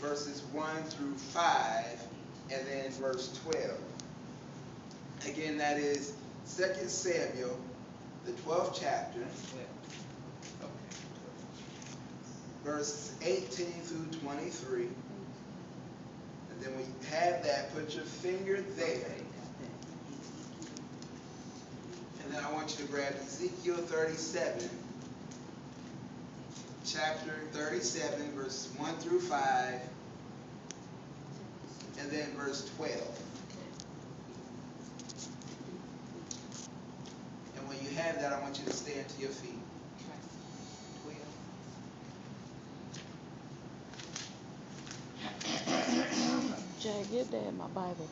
verses 1 through 5, and then verse 12. Again, that is 2 Samuel, the 12th chapter, verses 18 through 23. And then when you have that, put your finger there. And then I want you to grab Ezekiel 37, chapter 37, verses 1 through 5, and then verse 12. And when you have that, I want you to stand to your feet. Jay, get that in my Bible.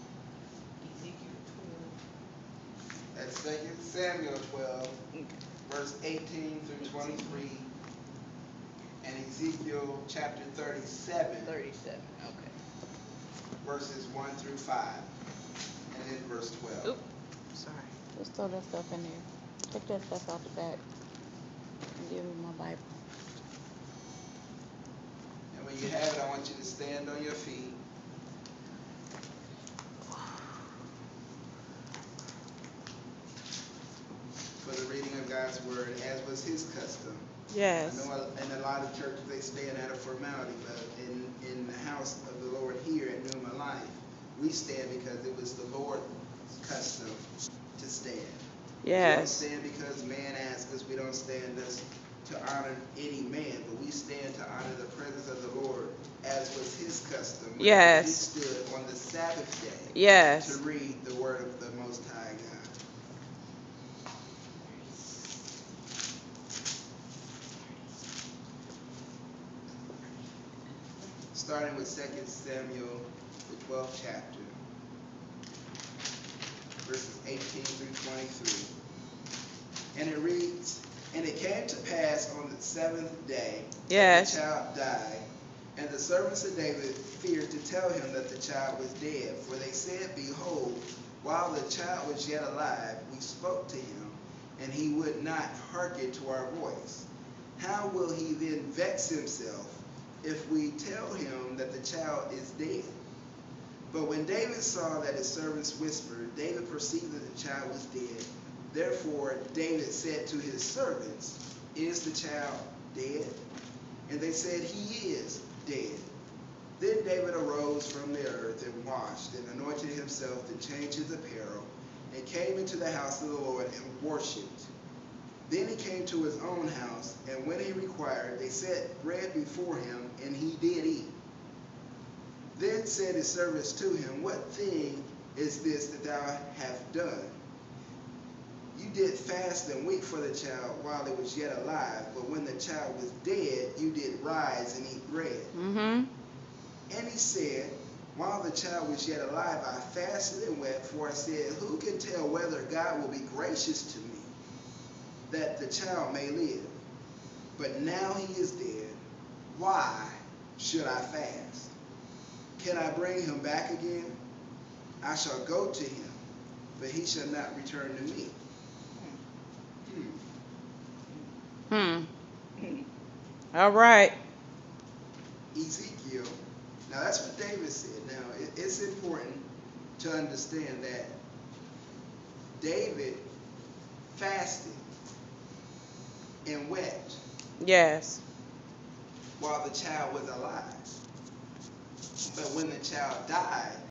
That's 2 Samuel 12, verse 18 through 23, and Ezekiel chapter 37, okay. verses 1 through 5, and then verse 12. Oop, sorry. Just throw that stuff in there. Take that stuff out the back and give me my Bible. And when you have it, I want you to stand on your feet. For the reading of God's word, as was his custom. Yes. I know in a lot of churches they stand out of formality, but in the house of the Lord here at Newman Life, we stand because it was the Lord's custom to stand. Yes. We don't stand because man asks us. We don't stand to honor any man, but we stand to honor the presence of the Lord, as was his custom. Yes. He stood on the Sabbath day. Yes. To read the word of the Most High God. Starting with 2 Samuel, the 12th chapter, verses 18 through 23. And it reads, "And it came to pass on the 7th day that the child died, and the servants of David feared to tell him that the child was dead. For they said, Behold, while the child was yet alive, we spoke to him, and he would not hearken to our voice. How will he then vex himself if we tell him that the child is dead? But when David saw that his servants whispered, David perceived that the child was dead. Therefore David said to his servants, Is the child dead? And they said, He is dead. Then David arose from the earth and washed and anointed himself and changed his apparel and came into the house of the Lord and worshipped. Then he came to his own house, and when he required, they set bread before him, and he did eat. Then said his servants to him, What thing is this that thou hast done? You did fast and weep for the child while it was yet alive, but when the child was dead, you did rise and eat bread. Mm-hmm. And he said, While the child was yet alive, I fasted and wept, for I said, Who can tell whether God will be gracious to me, that the child may live? But now he is dead. Why should I fast? Can I bring him back again? I shall go to him, but he shall not return to me. All right. Ezekiel. Now that's what David said. Now it's important to understand that David fasted and wept. Yes. While the child was alive. But when the child died,